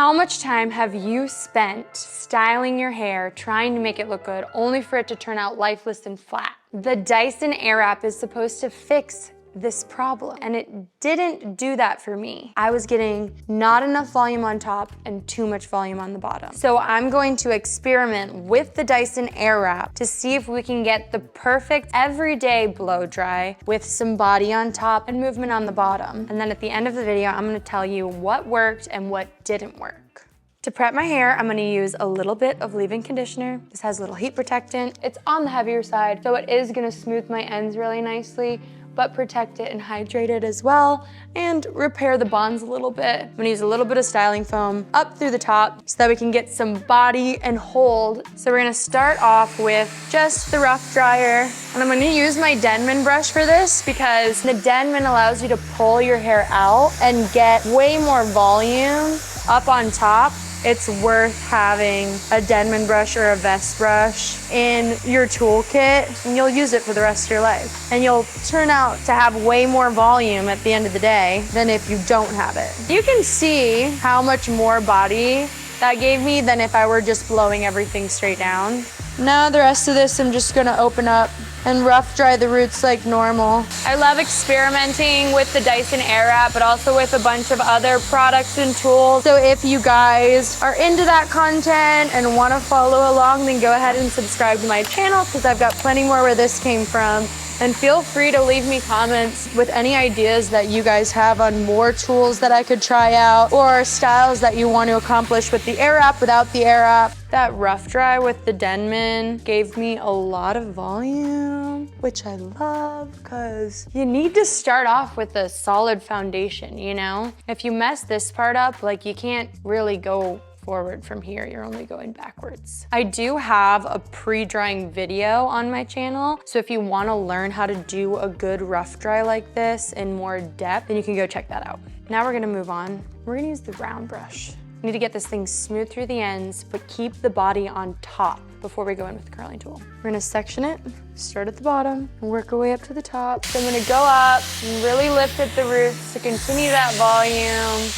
How much time have you spent styling your hair, trying to make it look good, only for it to turn out lifeless and flat? The Dyson Airwrap is supposed to fix this problem, and it didn't do that for me. I was getting not enough volume on top and too much volume on the bottom. So I'm going to experiment with the Dyson Airwrap to see if we can get the perfect everyday blow dry with some body on top and movement on the bottom. And then at the end of the video, I'm gonna tell you what worked and what didn't work. To prep my hair, I'm gonna use a little bit of leave-in conditioner. This has a little heat protectant. It's on the heavier side, so it is gonna smooth my ends really nicely, but protect it and hydrate it as well, and repair the bonds a little bit. I'm gonna use a little bit of styling foam up through the top so that we can get some body and hold. So we're gonna start off with just the rough dryer, and I'm gonna use my Denman brush for this because the Denman allows you to pull your hair out and get way more volume up on top. It's worth having a Denman brush or a Vess brush in your toolkit, and you'll use it for the rest of your life. And you'll turn out to have way more volume at the end of the day than if you don't have it. You can see how much more body that gave me than if I were just blowing everything straight down. Now the rest of this, I'm just gonna open up and rough dry the roots like normal. I love experimenting with the Dyson Airwrap, but also with a bunch of other products and tools. So if you guys are into that content and wanna follow along, then go ahead and subscribe to my channel because I've got plenty more where this came from. And feel free to leave me comments with any ideas that you guys have on more tools that I could try out or styles that you want to accomplish with the Airwrap without the Airwrap. That rough dry with the Denman gave me a lot of volume, which I love because you need to start off with a solid foundation, you know? If you mess this part up, like you can't really go forward from here, you're only going backwards. I do have a pre-drying video on my channel, so if you wanna learn how to do a good rough dry like this in more depth, then you can go check that out. Now we're gonna move on. We're gonna use the round brush. We need to get this thing smooth through the ends, but keep the body on top before we go in with the curling tool. We're gonna section it, start at the bottom, and work our way up to the top. So I'm gonna go up and really lift at the roots to continue that volume.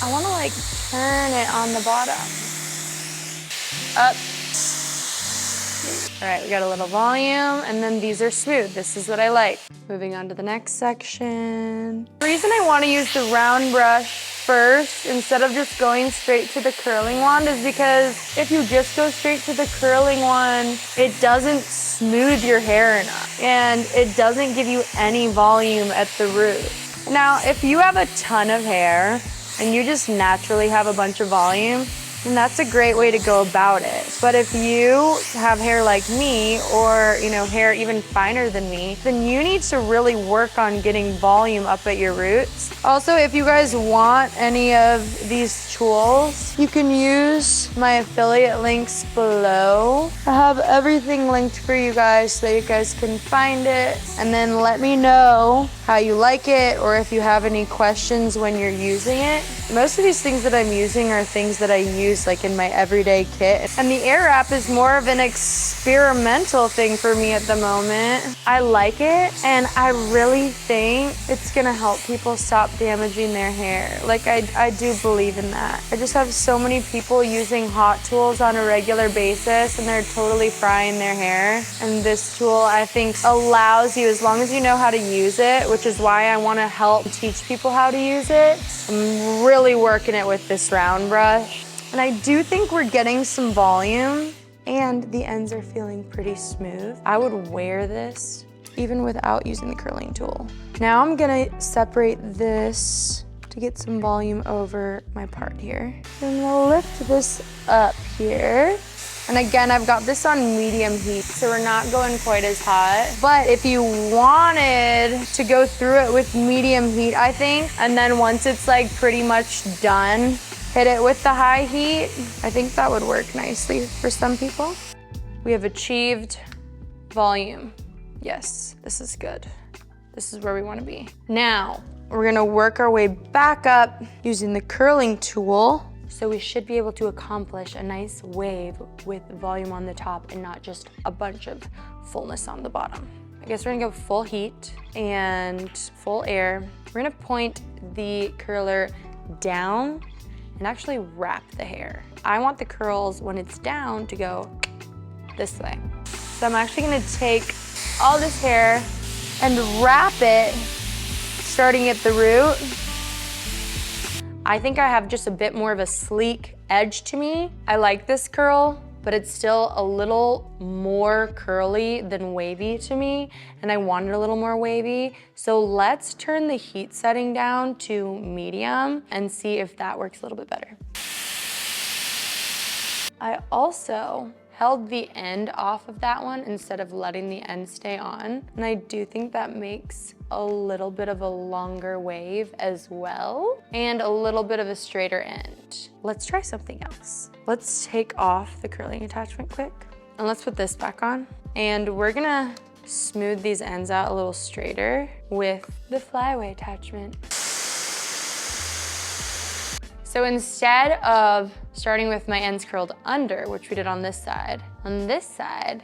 I wanna like turn it on the bottom. Up. All right, we got a little volume, and then these are smooth. This is what I like. Moving on to the next section. The reason I wanna use the round brush first instead of just going straight to the curling wand is because if you just go straight to the curling one, it doesn't smooth your hair enough, and it doesn't give you any volume at the root. Now, if you have a ton of hair, and you just naturally have a bunch of volume, then that's a great way to go about it. But if you have hair like me, or hair even finer than me, then you need to really work on getting volume up at your roots. Also, if you guys want any of these tools, you can use my affiliate links below. I have everything linked for you guys so that you guys can find it, and then let me know how you like it or if you have any questions when you're using it. Most of these things that I'm using are things that I use like in my everyday kit. And the Airwrap is more of an experimental thing for me at the moment. I like it, and I really think it's gonna help people stop damaging their hair. Like I do believe in that. I just have so many people using hot tools on a regular basis and they're totally frying their hair. And this tool, I think, allows you, as long as you know how to use it, which is why I wanna help teach people how to use it. I'm really working it with this round brush. And I do think we're getting some volume, and the ends are feeling pretty smooth. I would wear this even without using the curling tool. Now I'm gonna separate this to get some volume over my part here. And we'll lift this up here. And again, I've got this on medium heat, so we're not going quite as hot. But if you wanted to go through it with medium heat, I think, and then once it's like pretty much done, hit it with the high heat, I think that would work nicely for some people. We have achieved volume. Yes, this is good. This is where we wanna be. Now, we're gonna work our way back up using the curling tool. So we should be able to accomplish a nice wave with volume on the top and not just a bunch of fullness on the bottom. I guess we're gonna go full heat and full air. We're gonna point the curler down and actually wrap the hair. I want the curls when it's down to go this way. So I'm actually gonna take all this hair and wrap it, starting at the root. I think I have just a bit more of a sleek edge to me. I like this curl, but it's still a little more curly than wavy to me, and I want it a little more wavy. So let's turn the heat setting down to medium and see if that works a little bit better. I also held the end off of that one instead of letting the end stay on. And I do think that makes a little bit of a longer wave as well, and a little bit of a straighter end. Let's try something else. Let's take off the curling attachment quick, and let's put this back on. And we're gonna smooth these ends out a little straighter with the FlyAway attachment. So instead of starting with my ends curled under, which we did on this side,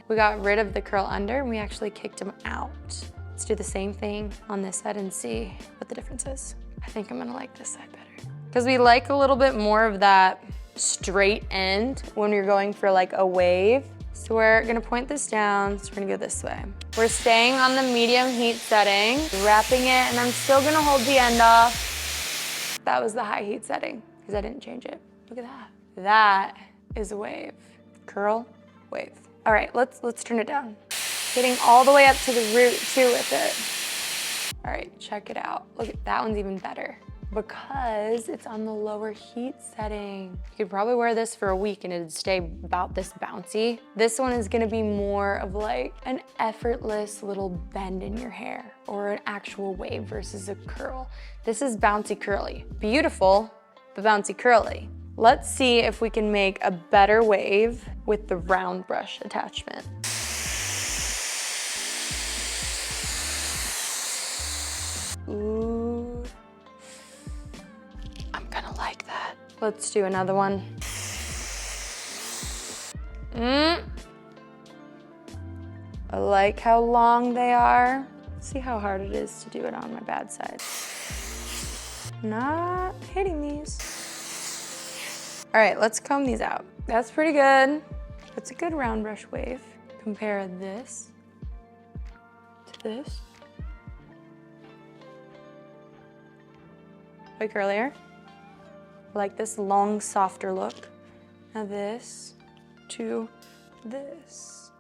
we got rid of the curl under and we actually kicked them out. Let's do the same thing on this side and see what the difference is. I think I'm gonna like this side better, because we like a little bit more of that straight end when you're going for like a wave. So we're gonna point this down, so we're gonna go this way. We're staying on the medium heat setting, wrapping it, and I'm still gonna hold the end off. That was the high heat setting, because I didn't change it. Look at that. That is a wave. Curl, wave. All right, let's turn it down. Getting all the way up to the root too with it. All right, check it out. Look, that one's even better because it's on the lower heat setting. You could probably wear this for a week and it'd stay about this bouncy. This one is gonna be more of like an effortless little bend in your hair, or an actual wave versus a curl. This is bouncy curly. Beautiful, but bouncy curly. Let's see if we can make a better wave with the round brush attachment. Ooh, I'm gonna like that. Let's do another one. I like how long they are. See how hard it is to do it on my bad side. Not hitting these. All right, let's comb these out. That's pretty good. That's a good round brush wave. Compare this to this. Way curlier. I like this long, softer look. Now this to this.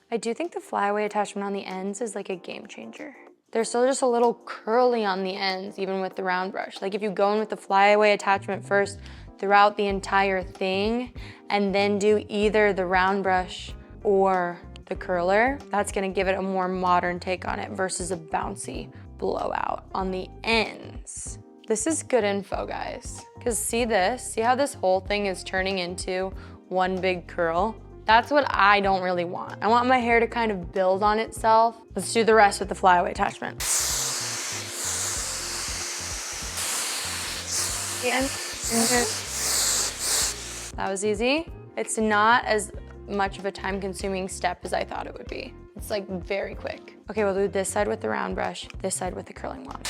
I do think the FlyAway attachment on the ends is like a game changer. They're still just a little curly on the ends, even with the round brush. Like if you go in with the FlyAway attachment first throughout the entire thing, and then do either the round brush or the curler, that's gonna give it a more modern take on it versus a bouncy blowout on the ends. This is good info, guys. Because see this? See how this whole thing is turning into one big curl? That's what I don't really want. I want my hair to kind of build on itself. Let's do the rest with the FlyAway attachment. That was easy. It's not as much of a time-consuming step as I thought it would be. It's like very quick. Okay, we'll do this side with the round brush, this side with the curling wand.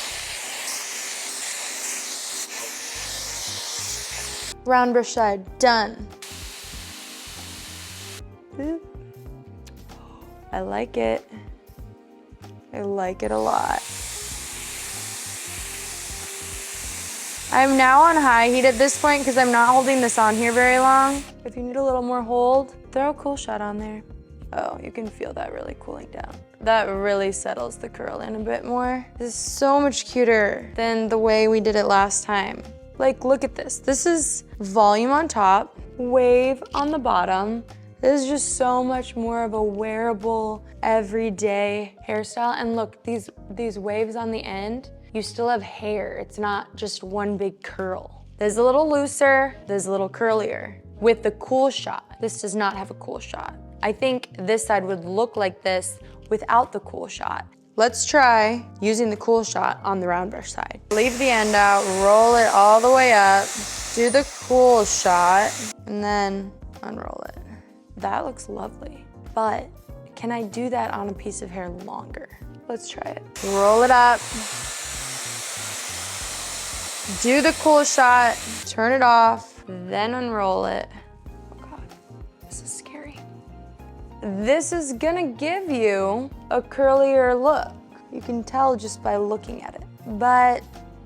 Round brush side, done. Boop. I like it. I like it a lot. I'm now on high heat at this point because I'm not holding this on here very long. If you need a little more hold, throw a cool shot on there. Oh, you can feel that really cooling down. That really settles the curl in a bit more. This is so much cuter than the way we did it last time. Like, look at this. This is volume on top, wave on the bottom. This is just so much more of a wearable, everyday hairstyle. And look, these waves on the end, you still have hair. It's not just one big curl. This is a little looser, this is a little curlier. With the cool shot, this does not have a cool shot. I think this side would look like this without the cool shot. Let's try using the cool shot on the round brush side. Leave the end out, roll it all the way up, do the cool shot, and then unroll it. That looks lovely, but can I do that on a piece of hair longer? Let's try it. Roll it up, do the cool shot, turn it off, then unroll it. Oh God, this is scary. This is gonna give you a curlier look. You can tell just by looking at it, but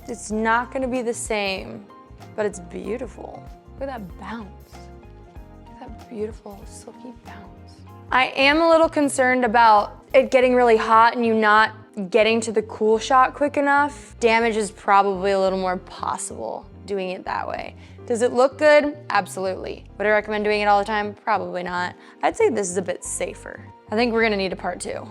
it's not gonna be the same, but it's beautiful. Look at that bounce. Look at that beautiful silky bounce. I am a little concerned about it getting really hot and you not getting to the cool shot quick enough. Damage is probably a little more possible doing it that way. Does it look good? Absolutely. Would I recommend doing it all the time? Probably not. I'd say this is a bit safer. I think we're gonna need a part 2.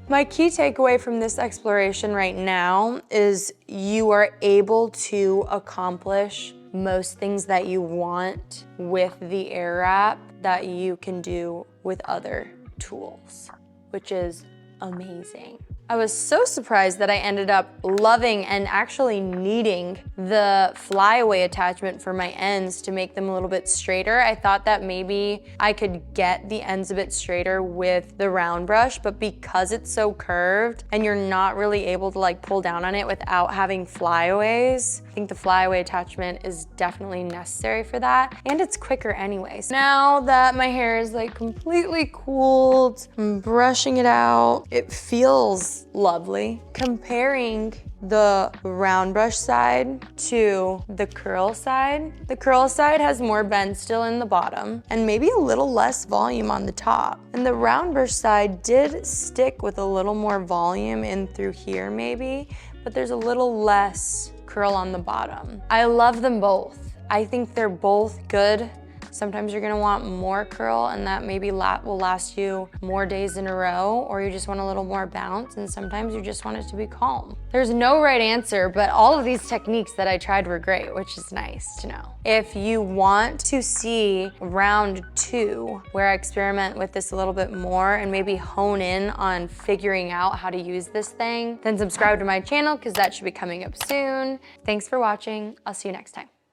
My key takeaway from this exploration right now is you are able to accomplish most things that you want with the Airwrap that you can do with other tools, which is amazing. I was so surprised that I ended up loving and actually needing the FlyAway attachment for my ends to make them a little bit straighter. I thought that maybe I could get the ends a bit straighter with the round brush, but because it's so curved and you're not really able to like pull down on it without having FlyAways, I think the FlyAway attachment is definitely necessary for that. And it's quicker anyways. Now that my hair is like completely cooled, I'm brushing it out. It feels lovely. Comparing the round brush side to the curl side. The curl side has more bend still in the bottom and maybe a little less volume on the top. And the round brush side did stick with a little more volume in through here maybe, but there's a little less curl on the bottom. I love them both. I think they're both good. Sometimes you're gonna want more curl and that maybe will last you more days in a row, or you just want a little more bounce, and sometimes you just want it to be calm. There's no right answer, but all of these techniques that I tried were great, which is nice to know. If you want to see round 2, where I experiment with this a little bit more and maybe hone in on figuring out how to use this thing, then subscribe to my channel because that should be coming up soon. Thanks for watching. I'll see you next time.